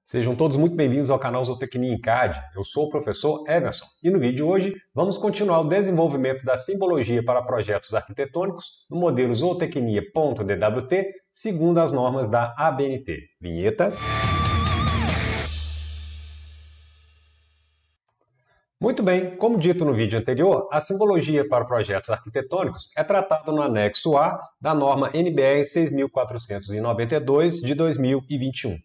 Sejam todos muito bem-vindos ao canal Zootecnia em CAD. Eu sou o professor Emerson e no vídeo de hoje vamos continuar o desenvolvimento da simbologia para projetos arquitetônicos no modelo zootecnia.dwt segundo as normas da ABNT. Vinheta. Muito bem, como dito no vídeo anterior, a simbologia para projetos arquitetônicos é tratada no anexo A da norma NBR 6492 de 2021.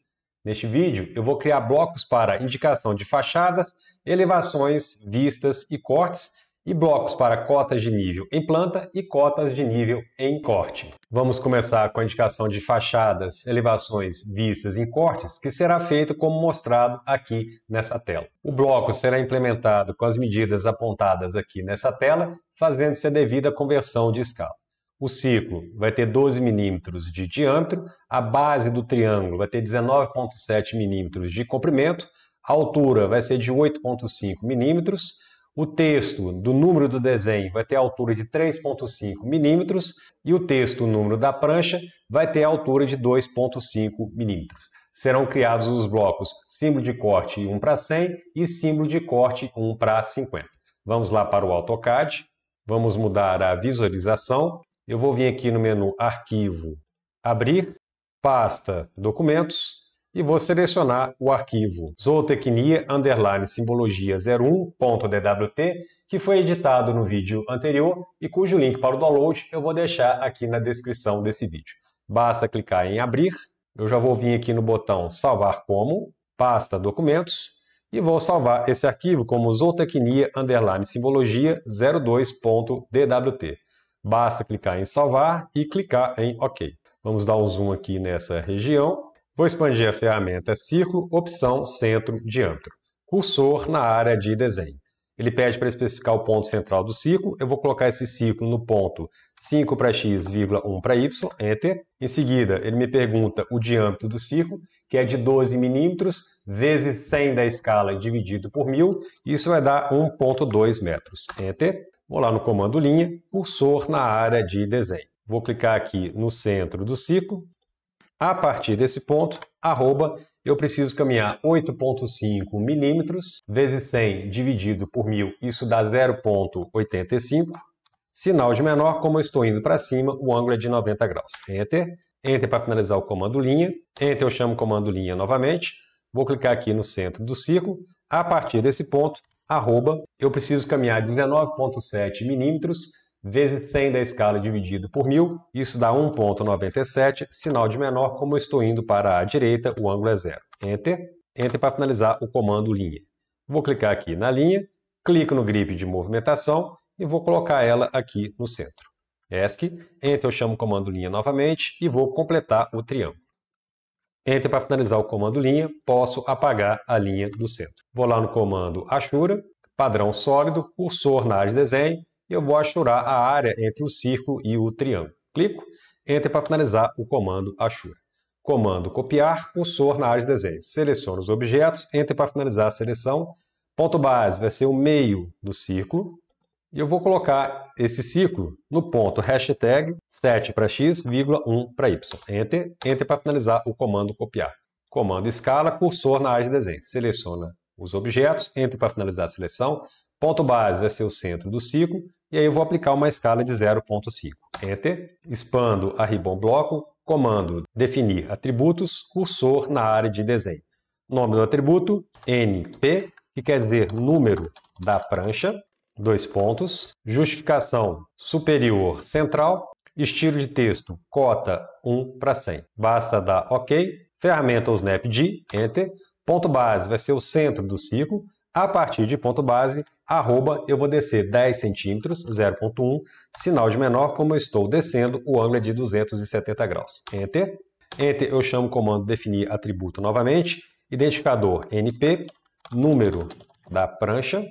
Neste vídeo, eu vou criar blocos para indicação de fachadas, elevações, vistas e cortes, e blocos para cotas de nível em planta e cotas de nível em corte. Vamos começar com a indicação de fachadas, elevações, vistas e cortes, que será feito como mostrado aqui nessa tela. O bloco será implementado com as medidas apontadas aqui nessa tela, fazendo-se a devida conversão de escala. O círculo vai ter 12 milímetros de diâmetro, a base do triângulo vai ter 19,7 milímetros de comprimento, a altura vai ser de 8,5 milímetros, o texto do número do desenho vai ter a altura de 3,5 milímetros e o texto, o número da prancha, vai ter a altura de 2,5 milímetros. Serão criados os blocos símbolo de corte 1 para 100 e símbolo de corte 1 para 50. Vamos lá para o AutoCAD, vamos mudar a visualização. Eu vou vir aqui no menu Arquivo, Abrir, Pasta, Documentos e vou selecionar o arquivo zootecnia_simbologia01.dwt, que foi editado no vídeo anterior e cujo link para o download eu vou deixar aqui na descrição desse vídeo. Basta clicar em Abrir, eu já vou vir aqui no botão Salvar Como, Pasta, Documentos e vou salvar esse arquivo como zootecnia_simbologia02.dwt. Basta clicar em salvar e clicar em OK. Vamos dar um zoom aqui nessa região. Vou expandir a ferramenta Círculo, opção Centro, Diâmetro. Cursor na área de desenho. Ele pede para especificar o ponto central do círculo. Eu vou colocar esse círculo no ponto 5 para x, 1 para y, Enter. Em seguida, ele me pergunta o diâmetro do círculo, que é de 12 milímetros, vezes 100 da escala dividido por 1000. Isso vai dar 1,2 metros. Enter. Vou lá no comando linha, cursor na área de desenho. Vou clicar aqui no centro do círculo. A partir desse ponto, arroba, eu preciso caminhar 8,5 milímetros, vezes 100 dividido por 1000, isso dá 0,85. Sinal de menor, como eu estou indo para cima, o ângulo é de 90 graus. Enter. Enter para finalizar o comando linha. Enter, eu chamo o comando linha novamente. Vou clicar aqui no centro do círculo. A partir desse ponto, arroba, eu preciso caminhar 19,7 milímetros, vezes 100 da escala dividido por 1000, isso dá 1,97, sinal de menor, como eu estou indo para a direita, o ângulo é 0. Enter. Enter para finalizar o comando linha. Vou clicar aqui na linha, clico no grip de movimentação e vou colocar ela aqui no centro. ESC, Enter, eu chamo o comando linha novamente e vou completar o triângulo. Enter para finalizar o comando linha, posso apagar a linha do centro. Vou lá no comando Achura, padrão sólido, cursor na área de desenho, e eu vou achurar a área entre o círculo e o triângulo. Clico, Enter para finalizar o comando Achura. Comando copiar, cursor na área de desenho. Seleciono os objetos, Enter para finalizar a seleção. Ponto base vai ser o meio do círculo. E eu vou colocar esse círculo no ponto hashtag 7 para x, 1 para y. Enter. Enter para finalizar o comando copiar. Comando escala, cursor na área de desenho. Seleciona os objetos, Enter para finalizar a seleção. Ponto base vai ser o centro do círculo. E aí eu vou aplicar uma escala de 0,5. Enter. Expando a ribbon bloco. Comando definir atributos, cursor na área de desenho. Nome do atributo, NP, que quer dizer número da prancha. 2 pontos, justificação superior central, estilo de texto cota 1 para 100. Basta dar OK, ferramenta Snap-D, Enter, ponto base vai ser o centro do círculo, a partir de ponto base, arroba, eu vou descer 10 centímetros, 0,1, sinal de menor, como eu estou descendo, o ângulo é de 270 graus. Enter, Enter, eu chamo o comando definir atributo novamente, identificador NP, número da prancha,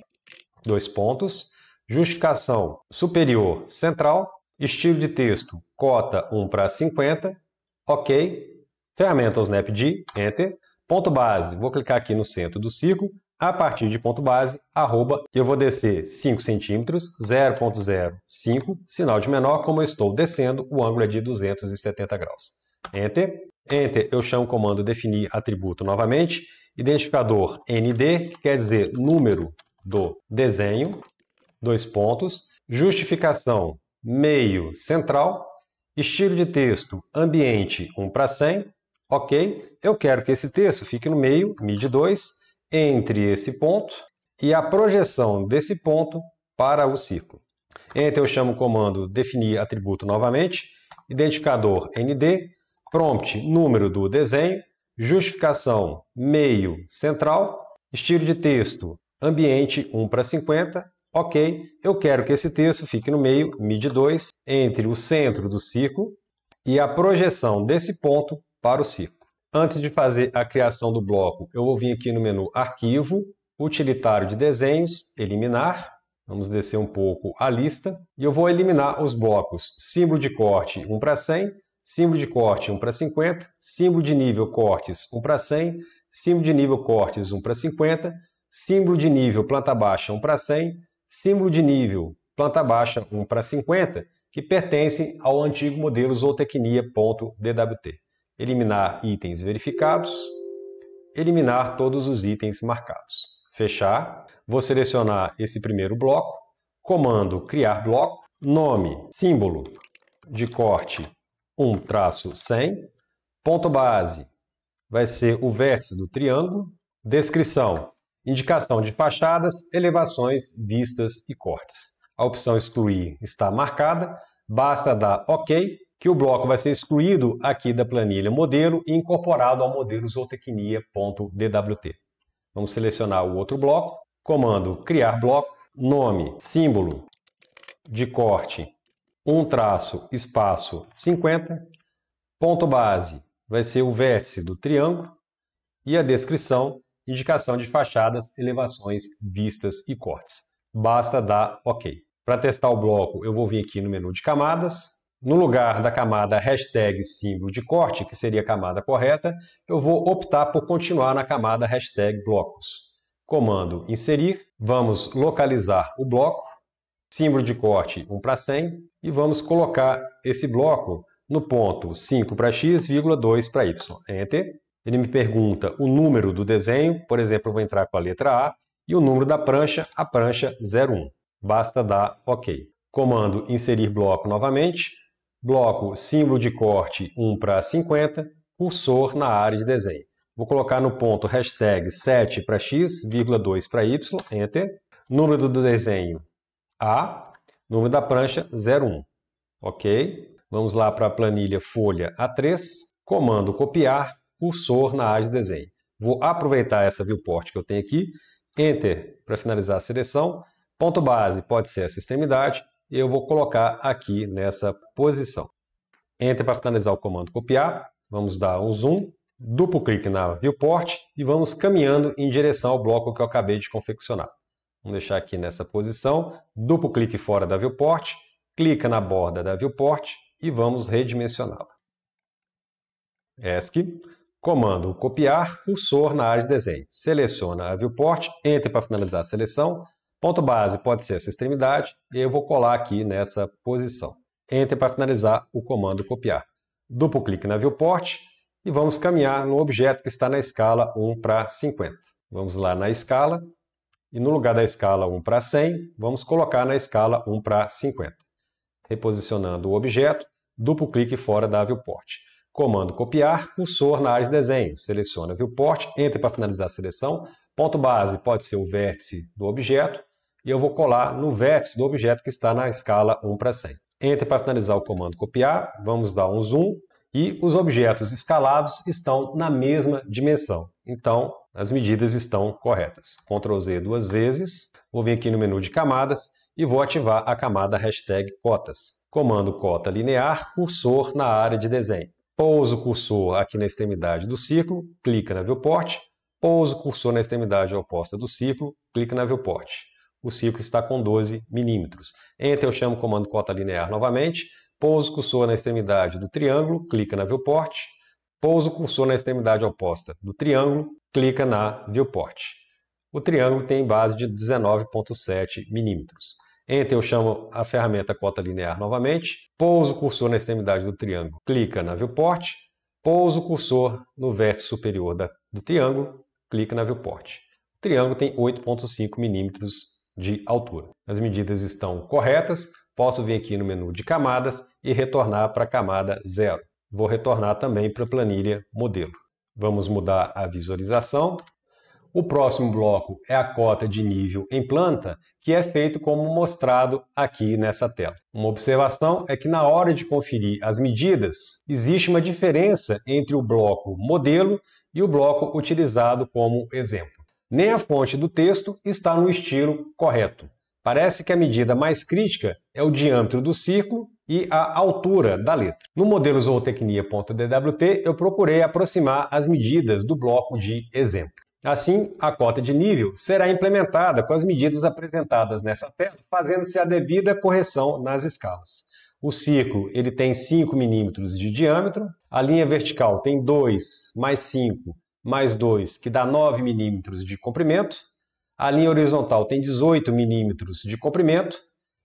2 pontos, justificação superior central, estilo de texto cota 1 para 50, OK, ferramenta Snap-D, Enter, ponto base, vou clicar aqui no centro do círculo, a partir de ponto base, arroba, eu vou descer 5 centímetros, 0,05, sinal de menor, como eu estou descendo, o ângulo é de 270 graus. Enter, Enter, eu chamo o comando definir atributo novamente, identificador ND, que quer dizer número do desenho, 2 pontos, justificação meio central, estilo de texto ambiente 1/100, ok? Eu quero que esse texto fique no meio, mid2, entre esse ponto e a projeção desse ponto para o círculo. Enter eu chamo o comando definir atributo novamente, identificador ND, prompt número do desenho, justificação meio central, estilo de texto ambiente 1/50, ok, eu quero que esse texto fique no meio, mid2, entre o centro do círculo e a projeção desse ponto para o círculo. Antes de fazer a criação do bloco, eu vou vir aqui no menu Arquivo, Utilitário de Desenhos, Eliminar. Vamos descer um pouco a lista e eu vou eliminar os blocos símbolo de corte 1/100, símbolo de corte 1/50, símbolo de nível cortes 1/100, símbolo de nível cortes 1/50, símbolo de nível planta baixa 1/100, símbolo de nível planta baixa 1/50, que pertencem ao antigo modelo zootecnia.dwt. Eliminar itens verificados, eliminar todos os itens marcados. Fechar. Vou selecionar esse primeiro bloco, comando criar bloco, nome, símbolo de corte 1/100, ponto base vai ser o vértice do triângulo, descrição, indicação de fachadas, elevações, vistas e cortes. A opção excluir está marcada, basta dar OK, que o bloco vai ser excluído aqui da planilha modelo e incorporado ao modelo zootecnia.dwt. Vamos selecionar o outro bloco, comando criar bloco, nome, símbolo de corte 1/50, ponto base vai ser o vértice do triângulo e a descrição, indicação de fachadas, elevações, vistas e cortes. Basta dar OK. Para testar o bloco, eu vou vir aqui no menu de camadas. No lugar da camada hashtag símbolo de corte, que seria a camada correta, eu vou optar por continuar na camada hashtag blocos. Comando inserir, vamos localizar o bloco, símbolo de corte 1/100, e vamos colocar esse bloco no ponto 5/x, 2 para y. Enter. Ele me pergunta o número do desenho, por exemplo, eu vou entrar com a letra A, e o número da prancha, a prancha 01. Basta dar OK. Comando inserir bloco novamente, bloco símbolo de corte 1/50, cursor na área de desenho. Vou colocar no ponto hashtag 7/x, 2 para y, enter. Número do desenho A, número da prancha 01. Ok. Vamos lá para a planilha folha A3, comando copiar, cursor na área de desenho. Vou aproveitar essa viewport que eu tenho aqui, enter para finalizar a seleção, ponto base pode ser essa extremidade, e eu vou colocar aqui nessa posição. Enter para finalizar o comando copiar, vamos dar um zoom, duplo clique na viewport e vamos caminhando em direção ao bloco que eu acabei de confeccionar. Vamos deixar aqui nessa posição, duplo clique fora da viewport, clica na borda da viewport e vamos redimensioná-la. ESC, comando copiar, cursor na área de desenho. Seleciona a viewport, enter para finalizar a seleção, ponto base pode ser essa extremidade e eu vou colar aqui nessa posição. Enter para finalizar o comando copiar. Duplo clique na viewport e vamos caminhar no objeto que está na escala 1/50. Vamos lá na escala e no lugar da escala 1/100, vamos colocar na escala 1/50. Reposicionando o objeto, duplo clique fora da viewport. Comando copiar, cursor na área de desenho. Seleciona a viewport, enter para finalizar a seleção. Ponto base pode ser o vértice do objeto e eu vou colar no vértice do objeto que está na escala 1/100. Enter para finalizar o comando copiar, vamos dar um zoom e os objetos escalados estão na mesma dimensão. Então, as medidas estão corretas. Ctrl Z 2 vezes, vou vir aqui no menu de camadas e vou ativar a camada hashtag cotas. Comando cota linear, cursor na área de desenho. Pouso o cursor aqui na extremidade do círculo, clica na viewport. Pouso o cursor na extremidade oposta do círculo, clica na viewport. O círculo está com 12 milímetros. Enter eu chamo o comando cota linear novamente. Pouso o cursor na extremidade do triângulo, clica na viewport. Pouso o cursor na extremidade oposta do triângulo, clica na viewport. O triângulo tem base de 19,7 milímetros. Enter eu chamo a ferramenta cota linear novamente. Pouso o cursor na extremidade do triângulo, clica na viewport. Pouso o cursor no vértice superior do triângulo, clica na Viewport. O triângulo tem 8,5 milímetros de altura. As medidas estão corretas, posso vir aqui no menu de camadas e retornar para a camada 0. Vou retornar também para a planilha modelo. Vamos mudar a visualização. O próximo bloco é a cota de nível em planta, que é feito como mostrado aqui nessa tela. Uma observação é que na hora de conferir as medidas, existe uma diferença entre o bloco modelo e o bloco utilizado como exemplo. Nem a fonte do texto está no estilo correto. Parece que a medida mais crítica é o diâmetro do círculo e a altura da letra. No modelo zootecnia.dwt, eu procurei aproximar as medidas do bloco de exemplo. Assim, a cota de nível será implementada com as medidas apresentadas nessa tela, fazendo-se a devida correção nas escalas. O círculo ele tem 5 milímetros de diâmetro, a linha vertical tem 2 mais 5 mais 2, que dá 9 milímetros de comprimento, a linha horizontal tem 18 milímetros de comprimento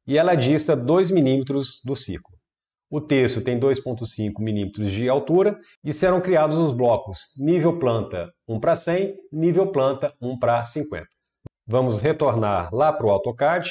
e ela dista 2 milímetros do círculo. O texto tem 2,5 milímetros de altura e serão criados os blocos nível planta 1:100, nível planta 1:50. Vamos retornar lá para o AutoCAD,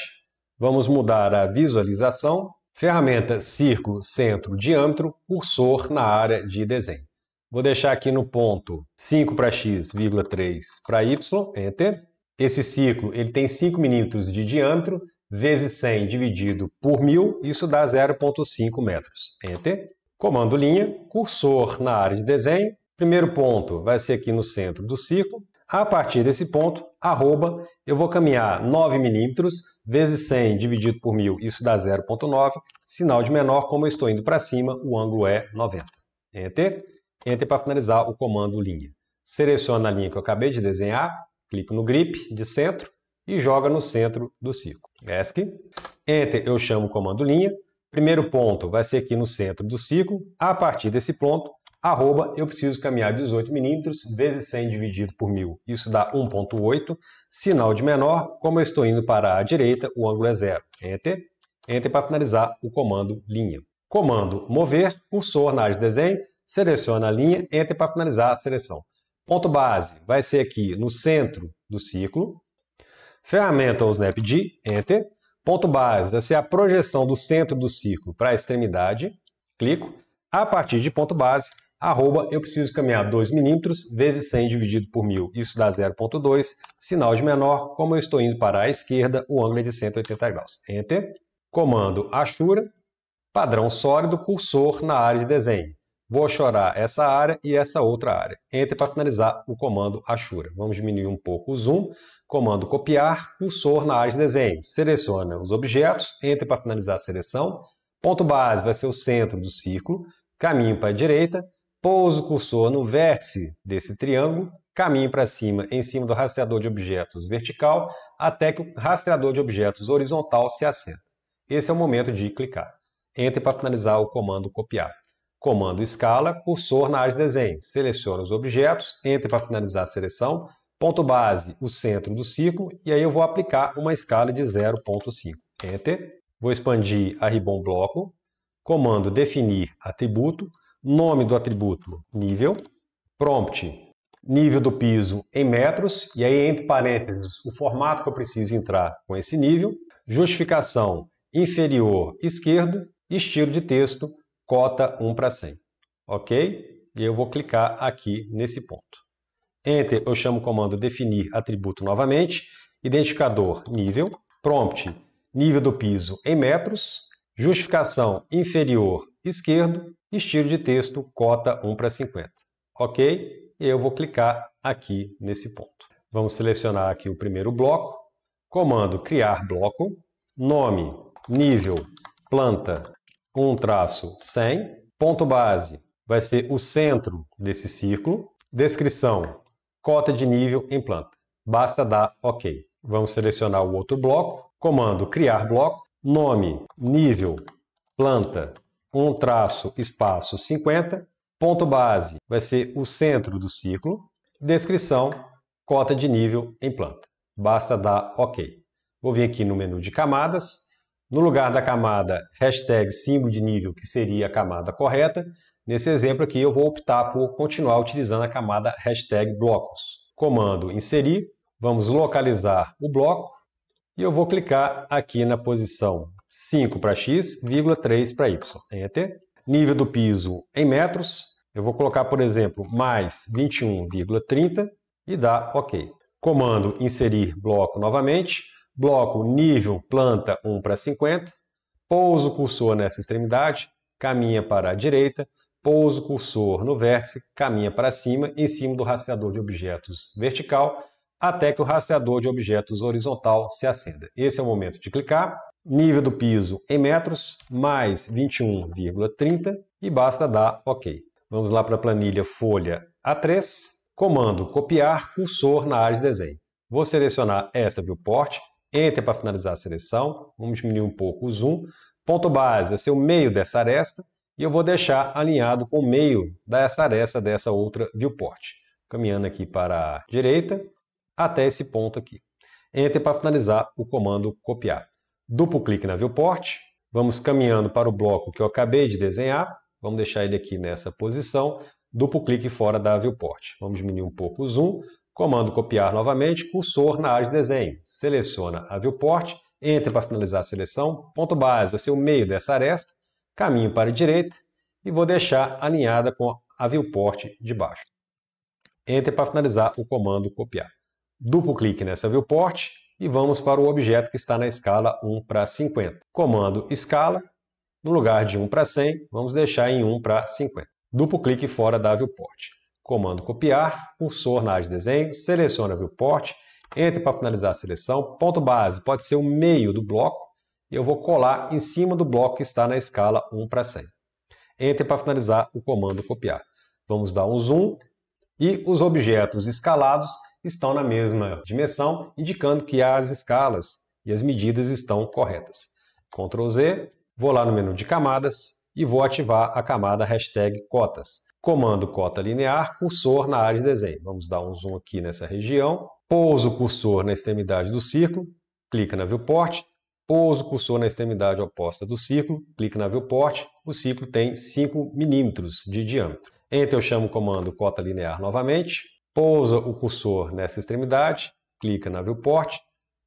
vamos mudar a visualização, ferramenta círculo, centro, diâmetro, cursor na área de desenho. Vou deixar aqui no ponto 5 para x, 3 para y, Enter. Esse círculo ele tem 5 milímetros de diâmetro, vezes 100 dividido por 1000, isso dá 0,5 metros. Enter. Comando linha, cursor na área de desenho. Primeiro ponto vai ser aqui no centro do círculo. A partir desse ponto, arroba, eu vou caminhar 9 milímetros, vezes 100 dividido por 1000, isso dá 0,9. Sinal de menor, como eu estou indo para cima, o ângulo é 90. Enter. Enter para finalizar o comando linha. Seleciona a linha que eu acabei de desenhar, clico no grip de centro e joga no centro do círculo. ESC. Enter, eu chamo o comando linha. Primeiro ponto vai ser aqui no centro do círculo. A partir desse ponto, arroba, eu preciso caminhar 18 milímetros, vezes 100 dividido por 1000. Isso dá 1,8. Sinal de menor, como eu estou indo para a direita, o ângulo é 0. Enter. Enter para finalizar o comando linha. Comando mover, cursor na área de desenho, seleciona a linha, Enter para finalizar a seleção. Ponto base vai ser aqui no centro do círculo. Ferramenta ou Snap-D, Enter. Ponto base vai ser a projeção do centro do círculo para a extremidade. Clico. A partir de ponto base, arroba, eu preciso caminhar 2 milímetros, vezes 100 dividido por 1000. Isso dá 0,2. Sinal de menor, como eu estou indo para a esquerda, o ângulo é de 180 graus. Enter. Comando Ashura. Padrão sólido, cursor na área de desenho. Vou chorar essa área e essa outra área. Enter para finalizar o comando Ashura. Vamos diminuir um pouco o zoom. Comando copiar, cursor na área de desenho. Seleciona os objetos, Enter para finalizar a seleção. Ponto base vai ser o centro do círculo. Caminho para a direita. Pouso o cursor no vértice desse triângulo. Caminho para cima, em cima do rastreador de objetos vertical, até que o rastreador de objetos horizontal se assenta. Esse é o momento de clicar. Enter para finalizar o comando copiar. Comando escala, cursor na área de desenho. Seleciona os objetos, Enter para finalizar a seleção. Ponto base, o centro do círculo, e aí eu vou aplicar uma escala de 0,5. Enter. Vou expandir a ribbon bloco. Comando definir atributo. Nome do atributo, nível. Prompt, nível do piso em metros, e aí entre parênteses o formato que eu preciso entrar com esse nível. Justificação, inferior esquerdo. Estilo de texto, cota 1:100. Ok? E eu vou clicar aqui nesse ponto. Enter, eu chamo o comando definir atributo novamente. Identificador, nível. Prompt, nível do piso em metros. Justificação, inferior esquerdo. Estilo de texto, cota 1:50. Ok? E eu vou clicar aqui nesse ponto. Vamos selecionar aqui o primeiro bloco. Comando criar bloco. Nome, nível, planta 1-100. Ponto base vai ser o centro desse círculo. Descrição, cota de nível em planta. Basta dar OK. Vamos selecionar o outro bloco. Comando criar bloco. Nome, nível, planta 1-50. Ponto base vai ser o centro do círculo. Descrição, cota de nível em planta. Basta dar OK. Vou vir aqui no menu de camadas. No lugar da camada hashtag símbolo de nível, que seria a camada correta, nesse exemplo aqui eu vou optar por continuar utilizando a camada hashtag blocos. comando inserir, vamos localizar o bloco e eu vou clicar aqui na posição 5 para x, 3 para y. Enter. Nível do piso em metros, eu vou colocar, por exemplo, mais 21,30 e dar OK. Comando inserir bloco novamente, bloco nível planta 1 para 50, pouso o cursor nessa extremidade, caminha para a direita, pouso o cursor no vértice, caminha para cima, em cima do rastreador de objetos vertical, até que o rastreador de objetos horizontal se acenda. Esse é o momento de clicar. Nível do piso em metros, mais 21,30 e basta dar OK. Vamos lá para a planilha folha A3, comando copiar cursor na área de desenho. Vou selecionar essa viewport, Enter para finalizar a seleção, vamos diminuir um pouco o zoom. Ponto base vai ser o meio dessa aresta e eu vou deixar alinhado com o meio dessa aresta dessa outra viewport. Caminhando aqui para a direita até esse ponto aqui. Enter para finalizar o comando copiar. Duplo clique na viewport, vamos caminhando para o bloco que eu acabei de desenhar, vamos deixar ele aqui nessa posição, duplo clique fora da viewport. Vamos diminuir um pouco o zoom, comando copiar novamente, cursor na área de desenho. Seleciona a viewport, Enter para finalizar a seleção, ponto base vai ser o meio dessa aresta, caminho para a direita e vou deixar alinhada com a viewport de baixo. Enter para finalizar o comando copiar. Duplo clique nessa viewport e vamos para o objeto que está na escala 1 para 50. Comando escala, no lugar de 1 para 100, vamos deixar em 1 para 50. Duplo clique fora da viewport. Comando copiar, cursor na área de desenho, seleciona a viewport, Enter para finalizar a seleção, ponto base pode ser o meio do bloco, e eu vou colar em cima do bloco que está na escala 1 para 100. Enter para finalizar o comando copiar. Vamos dar um zoom e os objetos escalados estão na mesma dimensão, indicando que as escalas e as medidas estão corretas. Ctrl Z, vou lá no menu de camadas e vou ativar a camada hashtag cotas. Comando cota linear, cursor na área de desenho. Vamos dar um zoom aqui nessa região. Pouso o cursor na extremidade do círculo, clica na viewport. Pouso o cursor na extremidade oposta do círculo, clica na viewport. O círculo tem 5 milímetros de diâmetro. Enter eu chamo o comando cota linear novamente. Pousa o cursor nessa extremidade, clica na viewport.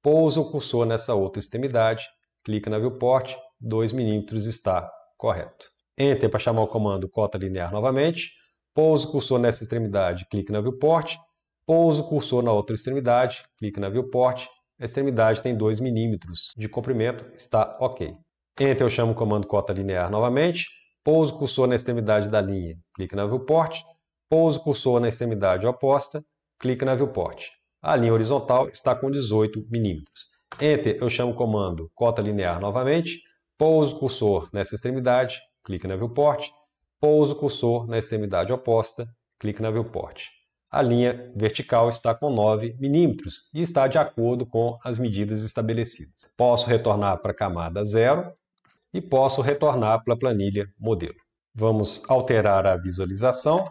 Pousa o cursor nessa outra extremidade, clica na viewport. 2 milímetros está correto. Enter para chamar o comando cota linear novamente. Pouso o cursor nessa extremidade, clica na viewport. Pouso o cursor na outra extremidade, clica na viewport. A extremidade tem 2 milímetros de comprimento, está OK. Enter eu chamo o comando cota linear novamente. Pouso o cursor na extremidade da linha, clica na viewport. Pouso o cursor na extremidade oposta, clica na viewport. A linha horizontal está com 18 milímetros. Enter eu chamo o comando cota linear novamente. Pouso o cursor nessa extremidade, clica na viewport. Pouso o cursor na extremidade oposta, clica na viewport. A linha vertical está com 9 milímetros e está de acordo com as medidas estabelecidas. Posso retornar para a camada 0 e posso retornar para a planilha modelo. Vamos alterar a visualização.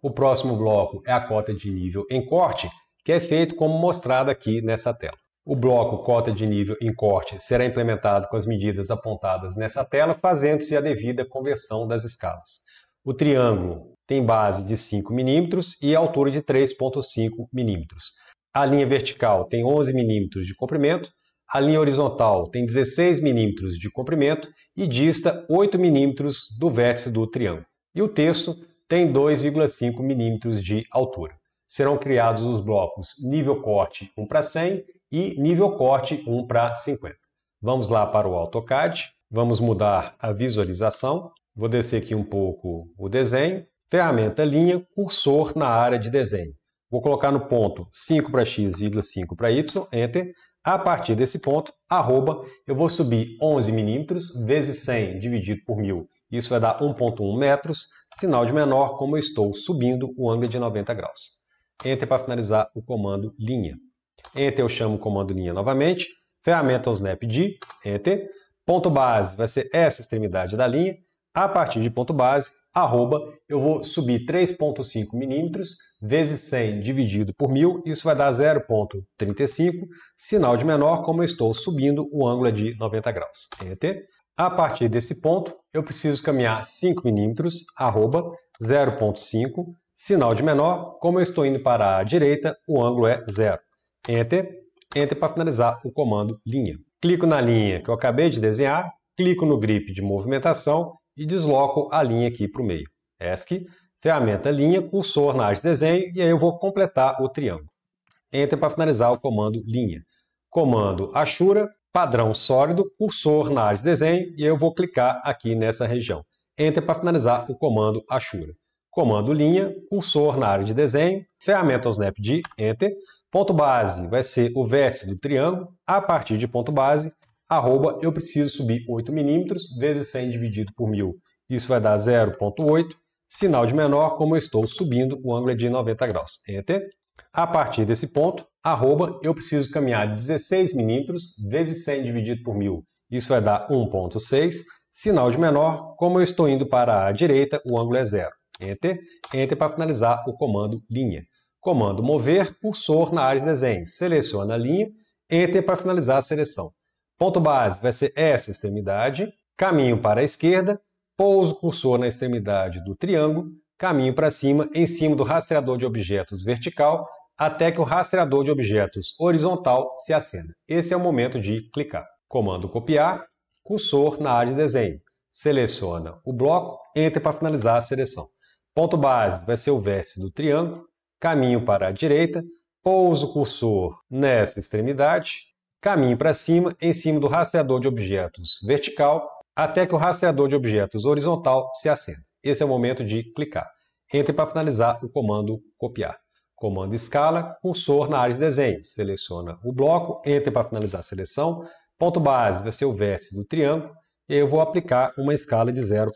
O próximo bloco é a cota de nível em corte, que é feito como mostrado aqui nessa tela. O bloco cota de nível em corte será implementado com as medidas apontadas nessa tela, fazendo-se a devida conversão das escalas. O triângulo tem base de 5 milímetros e altura de 3,5 milímetros. A linha vertical tem 11 milímetros de comprimento, a linha horizontal tem 16 milímetros de comprimento e dista 8 milímetros do vértice do triângulo. E o texto tem 2,5 milímetros de altura. Serão criados os blocos nível corte 1 para 100 e nível corte 1 para 50. Vamos lá para o AutoCAD, vamos mudar a visualização. Vou descer aqui um pouco o desenho. Ferramenta linha, cursor na área de desenho. Vou colocar no ponto 5 para x, 5 para y, Enter. A partir desse ponto, arroba, eu vou subir 11 milímetros vezes 100 dividido por 1000. Isso vai dar 1,1 metros, sinal de menor, como eu estou subindo o ângulo de 90 graus. Enter para finalizar o comando linha. Enter eu chamo o comando linha novamente. Ferramenta Snap-D, Enter. Ponto base vai ser essa extremidade da linha. A partir de ponto base, arroba, eu vou subir 3,5 milímetros vezes 100 dividido por 1000, isso vai dar 0,35, sinal de menor, como eu estou subindo o ângulo de 90 graus. Enter. A partir desse ponto, eu preciso caminhar 5 milímetros, arroba, 0,5, sinal de menor, como eu estou indo para a direita, o ângulo é 0. Enter, Enter para finalizar o comando linha. Clico na linha que eu acabei de desenhar, clico no grip de movimentação e desloco a linha aqui para o meio. ESC, ferramenta linha, cursor na área de desenho e aí eu vou completar o triângulo. Enter para finalizar o comando linha. Comando Ashura, padrão sólido, cursor na área de desenho e eu vou clicar aqui nessa região. Enter para finalizar o comando Ashura. Comando linha, cursor na área de desenho, ferramenta Snap-D, Enter. Ponto base vai ser o vértice do triângulo. A partir de ponto base, arroba, eu preciso subir 8 mm, vezes 100 dividido por 1000. Isso vai dar 0,8. Sinal de menor, como eu estou subindo, o ângulo é de 90 graus. Enter. A partir desse ponto, arroba, eu preciso caminhar 16 mm, vezes 100 dividido por 1000. Isso vai dar 1,6. Sinal de menor, como eu estou indo para a direita, o ângulo é 0. Enter. Enter para finalizar o comando linha. Comando mover, cursor na área de desenho. Seleciona a linha, Enter para finalizar a seleção. Ponto base vai ser essa extremidade. Caminho para a esquerda, pouso o cursor na extremidade do triângulo, caminho para cima, em cima do rastreador de objetos vertical, até que o rastreador de objetos horizontal se acenda. Esse é o momento de clicar. Comando copiar, cursor na área de desenho. Seleciona o bloco, Enter para finalizar a seleção. Ponto base vai ser o vértice do triângulo, caminho para a direita, pouso o cursor nessa extremidade, caminho para cima, em cima do rastreador de objetos vertical, até que o rastreador de objetos horizontal se acenda. Esse é o momento de clicar. Enter para finalizar o comando copiar. Comando escala, cursor na área de desenho. Seleciona o bloco, Enter para finalizar a seleção. Ponto base vai ser o vértice do triângulo e eu vou aplicar uma escala de 0,5.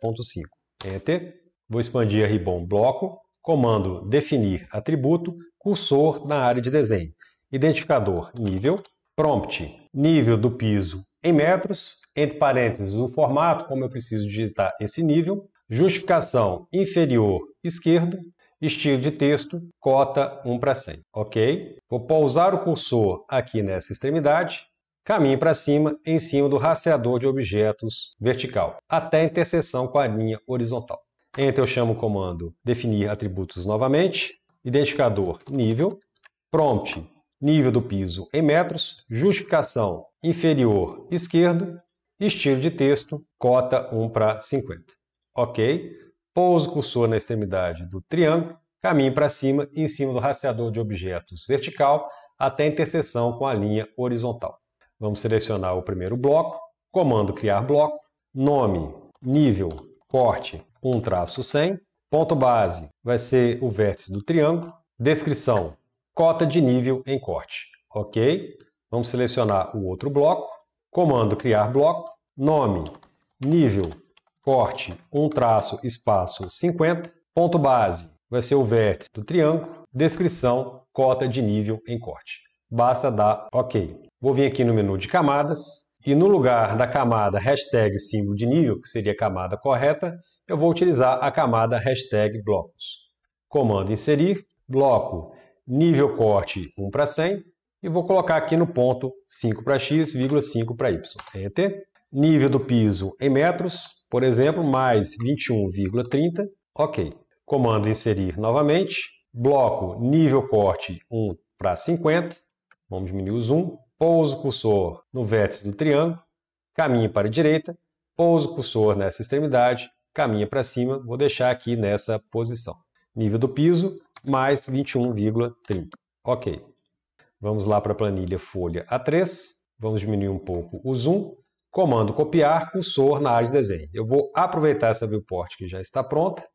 Enter. Vou expandir a ribbon bloco, comando definir atributo, cursor na área de desenho. Identificador nível, prompt nível do piso em metros, entre parênteses o formato, como eu preciso digitar esse nível, justificação inferior esquerdo, estilo de texto, cota 1/100. Ok? Vou pousar o cursor aqui nessa extremidade, caminho para cima, em cima do rastreador de objetos vertical, até a interseção com a linha horizontal. Enter eu chamo o comando definir atributos novamente, identificador nível, prompt nível do piso em metros, justificação inferior esquerdo, estilo de texto, cota 1/50. Ok? Pouso o cursor na extremidade do triângulo, caminho para cima, em cima do rastreador de objetos vertical, até a interseção com a linha horizontal. Vamos selecionar o primeiro bloco, comando criar bloco, nome, nível, corte, 1-100, ponto base vai ser o vértice do triângulo, descrição, cota de nível em corte. Ok? Vamos selecionar o outro bloco, comando criar bloco, nome, nível, corte, 1-50, ponto base vai ser o vértice do triângulo, descrição, cota de nível em corte. Basta dar OK. Vou vir aqui no menu de camadas e no lugar da camada hashtag símbolo de nível, que seria a camada correta, eu vou utilizar a camada hashtag blocos. Comando inserir, bloco, nível corte 1/100 e vou colocar aqui no ponto 5/x, 5 para y. Enter. Nível do piso em metros, por exemplo, mais 21,30. OK. Comando inserir novamente, bloco, nível corte 1/50. Vamos diminuir o zoom. Pouso o cursor no vértice do triângulo, caminho para a direita, pouso o cursor nessa extremidade, caminha para cima, vou deixar aqui nessa posição. Nível do piso, mais 21,30. Ok. Vamos lá para a planilha folha A3, vamos diminuir um pouco o zoom, comando copiar, cursor na área de desenho. Eu vou aproveitar essa viewport que já está pronta,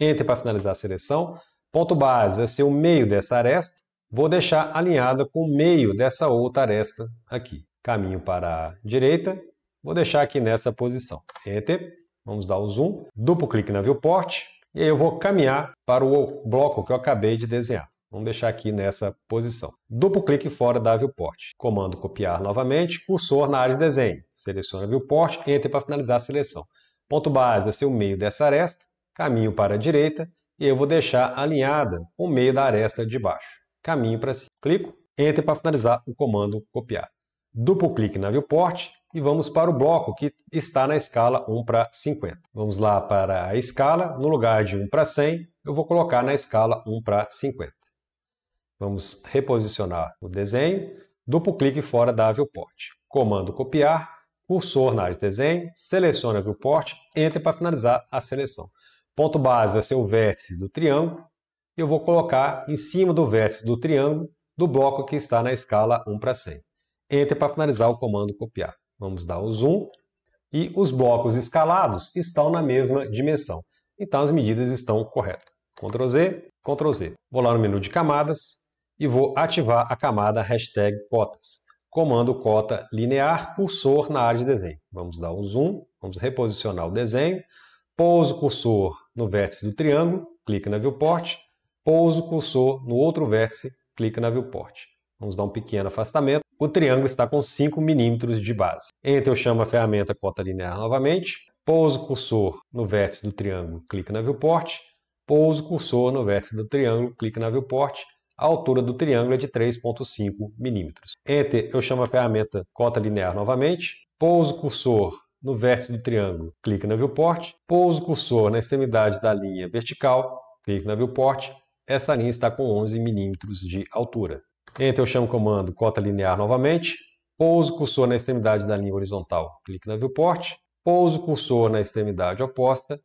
Enter para finalizar a seleção, ponto base vai ser o meio dessa aresta, vou deixar alinhada com o meio dessa outra aresta aqui. Caminho para a direita, vou deixar aqui nessa posição. Enter, vamos dar o zoom, duplo clique na viewport e aí eu vou caminhar para o bloco que eu acabei de desenhar. Vamos deixar aqui nessa posição. Duplo clique fora da viewport. Comando copiar novamente, cursor na área de desenho. Seleciona a viewport, Enter para finalizar a seleção. Ponto base vai ser o meio dessa aresta, caminho para a direita e eu vou deixar alinhada com o meio da aresta de baixo. Caminho para cima. Clico, Enter para finalizar o comando copiar. Duplo clique na viewport e vamos para o bloco que está na escala 1:50. Vamos lá para a escala, no lugar de 1:100, eu vou colocar na escala 1:50. Vamos reposicionar o desenho, duplo clique fora da viewport. Comando copiar, cursor na área de desenho, selecione a viewport, Enter para finalizar a seleção. Ponto base vai ser o vértice do triângulo e eu vou colocar em cima do vértice do triângulo do bloco que está na escala 1:100. Enter para finalizar o comando copiar. Vamos dar o zoom e os blocos escalados estão na mesma dimensão. Então as medidas estão corretas. Ctrl Z, Ctrl Z. Vou lá no menu de camadas e vou ativar a camada hashtag cotas. Comando cota linear, cursor na área de desenho. Vamos dar o zoom, vamos reposicionar o desenho. Pouso o cursor no vértice do triângulo, clique na viewport. Pouso o cursor no outro vértice, clique na viewport. Vamos dar um pequeno afastamento. O triângulo está com 5 milímetros de base. Enter, eu chamo a ferramenta cota linear novamente. Pouso o cursor no vértice do triângulo, clique na viewport. Pouso o cursor no vértice do triângulo, clique na viewport. A altura do triângulo é de 3,5 milímetros. Enter, eu chamo a ferramenta cota linear novamente. Pouso o cursor no vértice do triângulo, clique na viewport. Pouso o cursor na extremidade da linha vertical, clique na viewport. Essa linha está com 11 milímetros de altura. Enter, eu chamo o comando cota linear novamente. Pouso o cursor na extremidade da linha horizontal, clique na viewport. Pouso o cursor na extremidade oposta,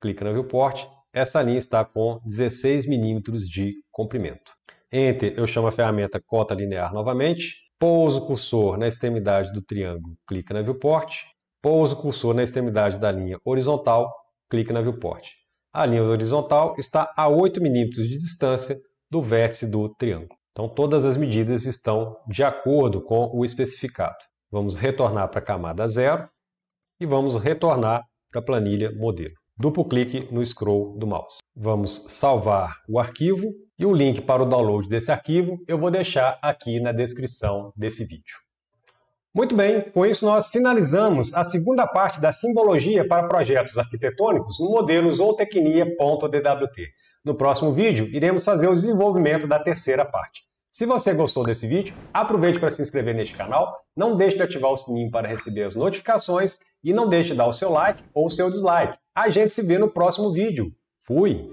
clique na viewport. Essa linha está com 16 milímetros de comprimento. Enter, eu chamo a ferramenta cota linear novamente. Pouso o cursor na extremidade do triângulo, clique na viewport. Pouso o cursor na extremidade da linha horizontal, clique na viewport. A linha horizontal está a 8 milímetros de distância do vértice do triângulo. Então todas as medidas estão de acordo com o especificado. Vamos retornar para a camada 0 e vamos retornar para a planilha modelo. Duplo clique no scroll do mouse. Vamos salvar o arquivo e o link para o download desse arquivo eu vou deixar aqui na descrição desse vídeo. Muito bem, com isso nós finalizamos a segunda parte da simbologia para projetos arquitetônicos no modelo zootecnia.dwt. No próximo vídeo, iremos fazer o desenvolvimento da terceira parte. Se você gostou desse vídeo, aproveite para se inscrever neste canal, não deixe de ativar o sininho para receber as notificações e não deixe de dar o seu like ou o seu dislike. A gente se vê no próximo vídeo. Fui!